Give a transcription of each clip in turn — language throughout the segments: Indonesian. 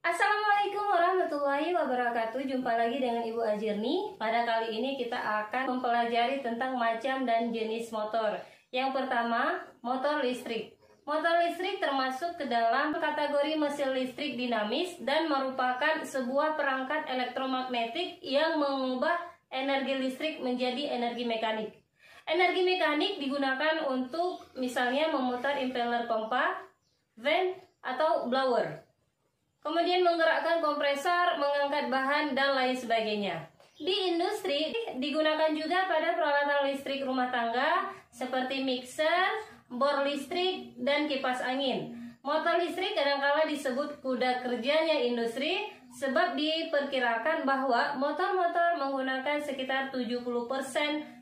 Assalamualaikum warahmatullahi wabarakatuh. Jumpa lagi dengan Ibu Azirni. Pada kali ini kita akan mempelajari tentang macam dan jenis motor. Yang pertama, motor listrik. Motor listrik termasuk ke dalam kategori mesin listrik dinamis dan merupakan sebuah perangkat elektromagnetik yang mengubah energi listrik menjadi energi mekanik. Energi mekanik digunakan untuk misalnya memutar impeller pompa, fan, atau blower. Kemudian menggerakkan kompresor, mengangkat bahan, dan lain sebagainya. Di industri digunakan juga pada peralatan listrik rumah tangga seperti mixer, bor listrik, dan kipas angin. Motor listrik kadangkala disebut kuda kerjanya industri sebab diperkirakan bahwa motor-motor menggunakan sekitar 70%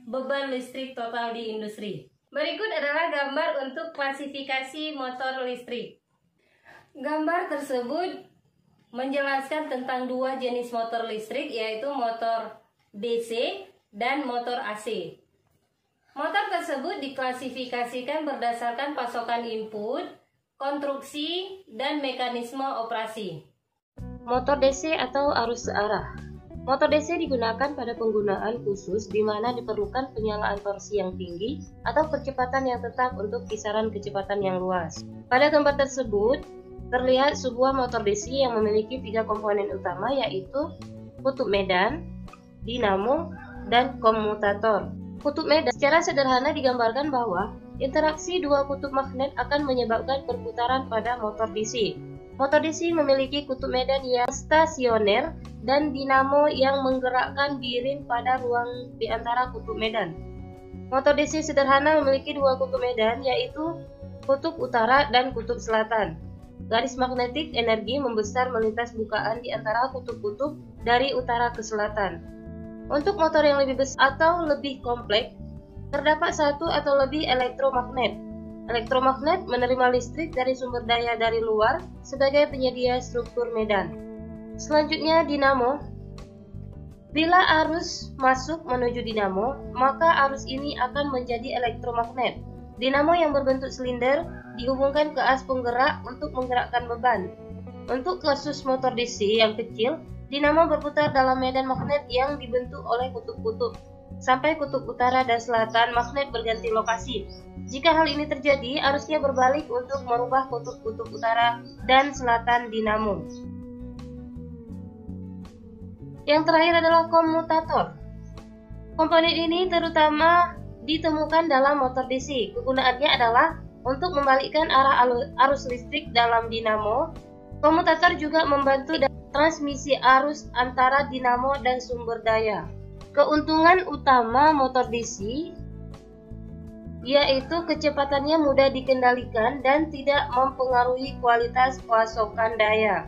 beban listrik total di industri. Berikut adalah gambar untuk klasifikasi motor listrik. Gambar tersebut menjelaskan tentang dua jenis motor listrik, yaitu motor DC dan motor AC. Motor tersebut diklasifikasikan berdasarkan pasokan input, konstruksi, dan mekanisme operasi. Motor DC atau arus searah. Motor DC digunakan pada penggunaan khusus di mana diperlukan penyalaan torsi yang tinggi atau kecepatan yang tetap untuk kisaran kecepatan yang luas. Pada gambar tersebut terlihat sebuah motor DC yang memiliki tiga komponen utama, yaitu kutub medan, dinamo, dan komutator. Kutub medan secara sederhana digambarkan bahwa interaksi dua kutub magnet akan menyebabkan perputaran pada motor DC. Motor DC memiliki kutub medan yang stasioner dan dinamo yang menggerakkan birin pada ruang di antara kutub medan. Motor DC sederhana memiliki dua kutub medan, yaitu kutub utara dan kutub selatan. Garis magnetik energi membesar melintas bukaan di antara kutub-kutub dari utara ke selatan. Untuk motor yang lebih besar atau lebih kompleks, terdapat satu atau lebih elektromagnet. Elektromagnet menerima listrik dari sumber daya dari luar sebagai penyedia struktur medan. Selanjutnya, dinamo. Bila arus masuk menuju dinamo, maka arus ini akan menjadi elektromagnet. Dinamo yang berbentuk silinder dihubungkan ke as penggerak untuk menggerakkan beban. Untuk kasus motor DC yang kecil, dinamo berputar dalam medan magnet yang dibentuk oleh kutub-kutub. Sampai kutub utara dan selatan, magnet berganti lokasi. Jika hal ini terjadi, arusnya berbalik untuk merubah kutub-kutub utara dan selatan dinamo. Yang terakhir adalah komutator. Komponen ini terutama ditemukan dalam motor DC. Kegunaannya adalah untuk membalikkan arah arus listrik dalam dinamo. Komutator juga membantu transmisi arus antara dinamo dan sumber daya. Keuntungan utama motor DC yaitu kecepatannya mudah dikendalikan dan tidak mempengaruhi kualitas pasokan daya.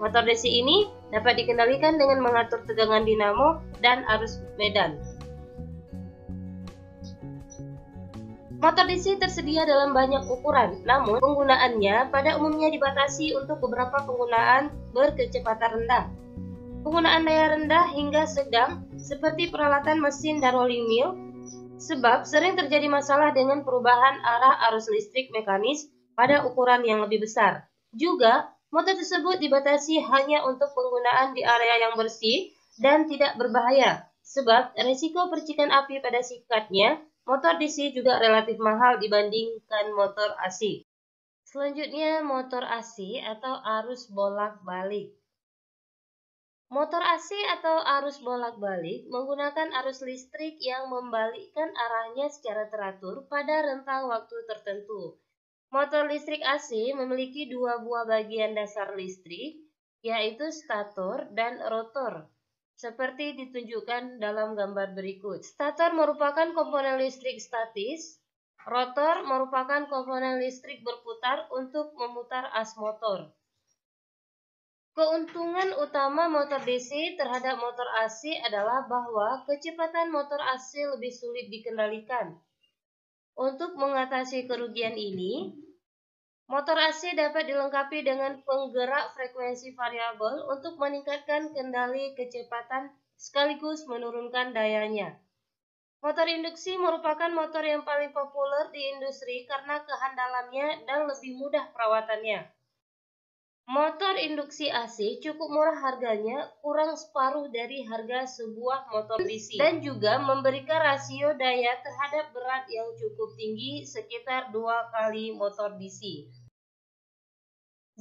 Motor DC ini dapat dikendalikan dengan mengatur tegangan dinamo dan arus medan. Motor DC tersedia dalam banyak ukuran, namun penggunaannya pada umumnya dibatasi untuk beberapa penggunaan berkecepatan rendah. Penggunaan daya rendah hingga sedang seperti peralatan mesin dan rolling mill, sebab sering terjadi masalah dengan perubahan arah arus listrik mekanis pada ukuran yang lebih besar. Juga, motor tersebut dibatasi hanya untuk penggunaan di area yang bersih dan tidak berbahaya, sebab risiko percikan api pada sikatnya. Motor DC juga relatif mahal dibandingkan motor AC. Selanjutnya, motor AC atau arus bolak-balik. Motor AC atau arus bolak-balik menggunakan arus listrik yang membalikkan arahnya secara teratur pada rentang waktu tertentu. Motor listrik AC memiliki dua buah bagian dasar listrik, yaitu stator dan rotor, seperti ditunjukkan dalam gambar berikut. Stator merupakan komponen listrik statis, rotor merupakan komponen listrik berputar untuk memutar as motor. Keuntungan utama motor DC terhadap motor AC adalah bahwa kecepatan motor AC lebih sulit dikendalikan. Untuk mengatasi kerugian ini, motor AC dapat dilengkapi dengan penggerak frekuensi variabel untuk meningkatkan kendali kecepatan sekaligus menurunkan dayanya. Motor induksi merupakan motor yang paling populer di industri karena kehandalannya dan lebih mudah perawatannya. Motor induksi AC cukup murah harganya, kurang separuh dari harga sebuah motor DC, dan juga memberikan rasio daya terhadap berat yang cukup tinggi, sekitar 2 kali motor DC.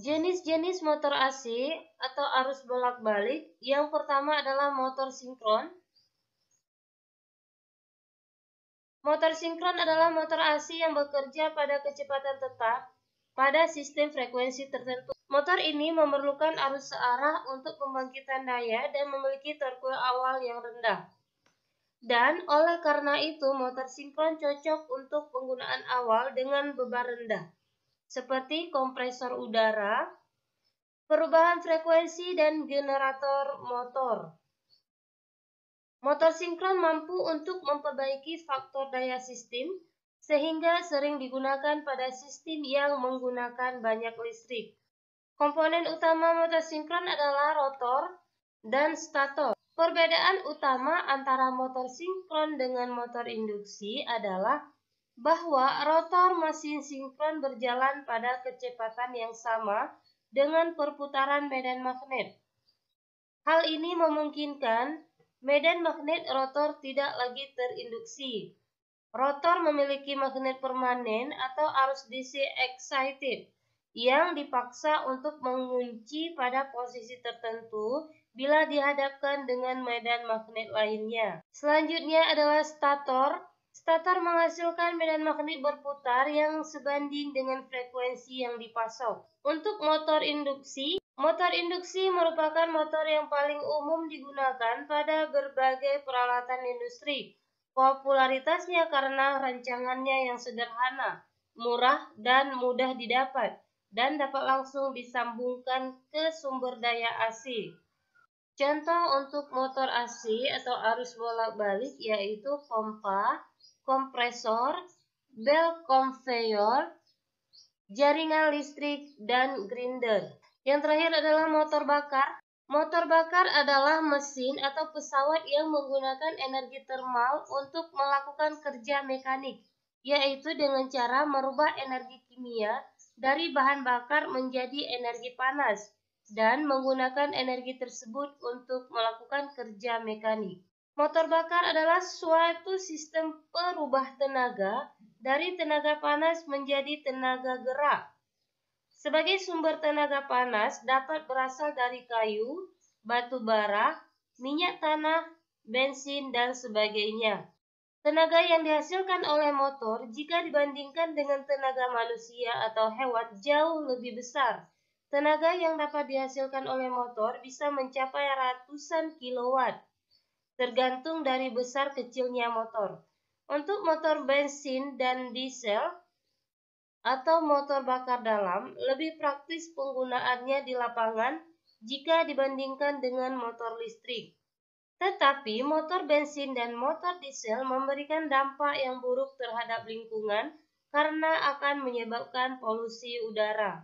Jenis-jenis motor AC atau arus bolak-balik, yang pertama adalah motor sinkron. Motor sinkron adalah motor AC yang bekerja pada kecepatan tetap pada sistem frekuensi tertentu. Motor ini memerlukan arus searah untuk pembangkitan daya dan memiliki torque awal yang rendah. Dan oleh karena itu, motor sinkron cocok untuk penggunaan awal dengan beban rendah, seperti kompresor udara, perubahan frekuensi, dan generator motor. Motor sinkron mampu untuk memperbaiki faktor daya sistem, sehingga sering digunakan pada sistem yang menggunakan banyak listrik. Komponen utama motor sinkron adalah rotor dan stator. Perbedaan utama antara motor sinkron dengan motor induksi adalah bahwa rotor mesin sinkron berjalan pada kecepatan yang sama dengan perputaran medan magnet. Hal ini memungkinkan medan magnet rotor tidak lagi terinduksi. Rotor memiliki magnet permanen atau arus DC excited yang dipaksa untuk mengunci pada posisi tertentu bila dihadapkan dengan medan magnet lainnya. Selanjutnya adalah stator. Stator menghasilkan medan magnet berputar yang sebanding dengan frekuensi yang dipasok. Untuk motor induksi merupakan motor yang paling umum digunakan pada berbagai peralatan industri. Popularitasnya karena rancangannya yang sederhana, murah, dan mudah didapat, dan dapat langsung disambungkan ke sumber daya AC. Contoh untuk motor AC atau arus bolak-balik yaitu pompa, kompresor, bel conveyor, jaringan listrik, dan grinder. Yang terakhir adalah motor bakar. Motor bakar adalah mesin atau pesawat yang menggunakan energi termal untuk melakukan kerja mekanik, yaitu dengan cara merubah energi kimia dari bahan bakar menjadi energi panas dan menggunakan energi tersebut untuk melakukan kerja mekanik. Motor bakar adalah suatu sistem perubah tenaga dari tenaga panas menjadi tenaga gerak. Sebagai sumber tenaga panas dapat berasal dari kayu, batu bara, minyak tanah, bensin, dan sebagainya. Tenaga yang dihasilkan oleh motor jika dibandingkan dengan tenaga manusia atau hewan jauh lebih besar. Tenaga yang dapat dihasilkan oleh motor bisa mencapai ratusan kilowatt, tergantung dari besar kecilnya motor. Untuk motor bensin dan diesel atau motor bakar dalam, lebih praktis penggunaannya di lapangan jika dibandingkan dengan motor listrik. Tetapi motor bensin dan motor diesel memberikan dampak yang buruk terhadap lingkungan karena akan menyebabkan polusi udara.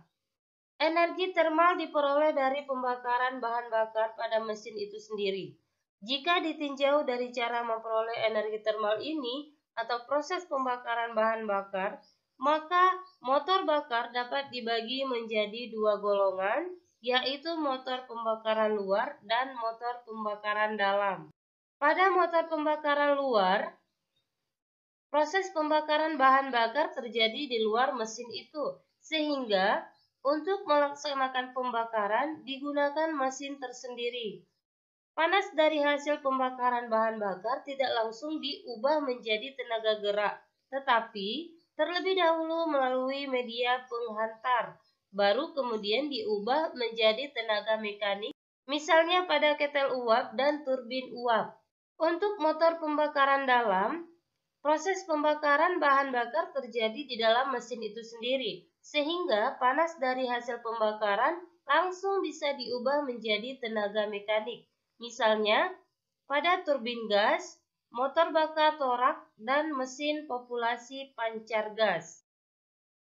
Energi termal diperoleh dari pembakaran bahan bakar pada mesin itu sendiri. Jika ditinjau dari cara memperoleh energi termal ini atau proses pembakaran bahan bakar, maka motor bakar dapat dibagi menjadi dua golongan, yaitu motor pembakaran luar dan motor pembakaran dalam. Pada motor pembakaran luar, proses pembakaran bahan bakar terjadi di luar mesin itu, sehingga untuk melaksanakan pembakaran digunakan mesin tersendiri. Panas dari hasil pembakaran bahan bakar tidak langsung diubah menjadi tenaga gerak, tetapi terlebih dahulu melalui media penghantar, baru kemudian diubah menjadi tenaga mekanik, misalnya pada ketel uap dan turbin uap. Untuk motor pembakaran dalam, proses pembakaran bahan bakar terjadi di dalam mesin itu sendiri, sehingga panas dari hasil pembakaran langsung bisa diubah menjadi tenaga mekanik, misalnya pada turbin gas, motor bakar torak, dan mesin populasi pancar gas.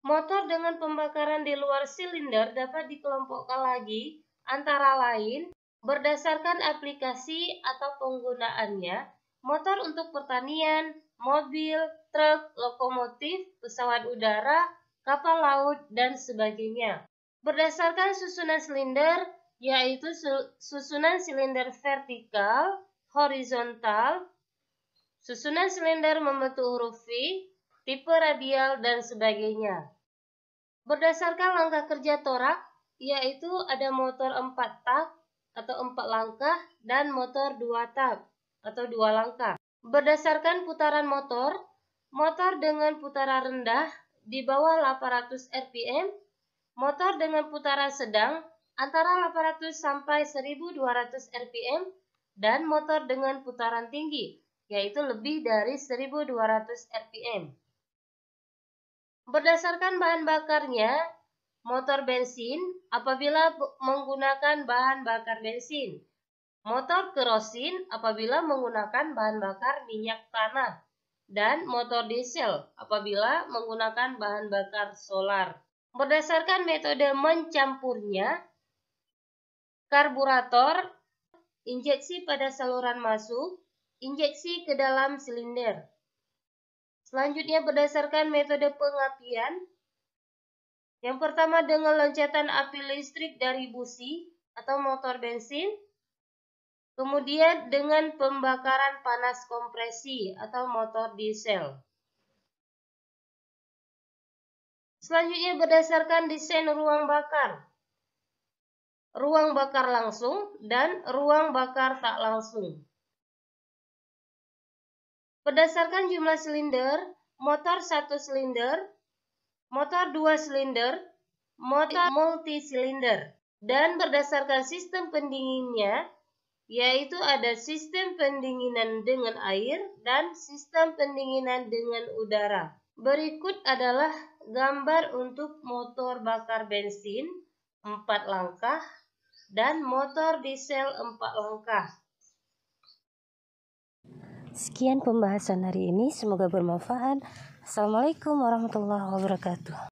Motor dengan pembakaran di luar silinder dapat dikelompokkan lagi antara lain berdasarkan aplikasi atau penggunaannya, motor untuk pertanian, mobil, truk, lokomotif, pesawat udara, kapal laut, dan sebagainya. Berdasarkan susunan silinder, yaitu susunan silinder vertikal, horizontal, susunan silinder membentuk huruf V, tipe radial, dan sebagainya. Berdasarkan langkah kerja torak, yaitu ada motor 4 tak atau 4 langkah dan motor 2 tak atau 2 langkah. Berdasarkan putaran motor, motor dengan putaran rendah di bawah 800 rpm, motor dengan putaran sedang antara 800 sampai 1200 rpm, dan motor dengan putaran tinggi, yaitu lebih dari 1200 rpm. Berdasarkan bahan bakarnya, motor bensin apabila menggunakan bahan bakar bensin, motor kerosin apabila menggunakan bahan bakar minyak tanah, dan motor diesel apabila menggunakan bahan bakar solar. Berdasarkan metode mencampurnya, karburator, injeksi pada saluran masuk, injeksi ke dalam silinder. Selanjutnya berdasarkan metode pengapian, yang pertama dengan loncatan api listrik dari busi atau motor bensin, kemudian dengan pembakaran panas kompresi atau motor diesel. Selanjutnya berdasarkan desain ruang bakar langsung dan ruang bakar tak langsung. Berdasarkan jumlah silinder, motor 1 silinder, motor 2 silinder, motor multisilinder. Dan berdasarkan sistem pendinginnya, yaitu ada sistem pendinginan dengan air dan sistem pendinginan dengan udara. Berikut adalah gambar untuk motor bakar bensin 4 langkah dan motor diesel 4 langkah. Sekian pembahasan hari ini, semoga bermanfaat. Assalamualaikum warahmatullahi wabarakatuh.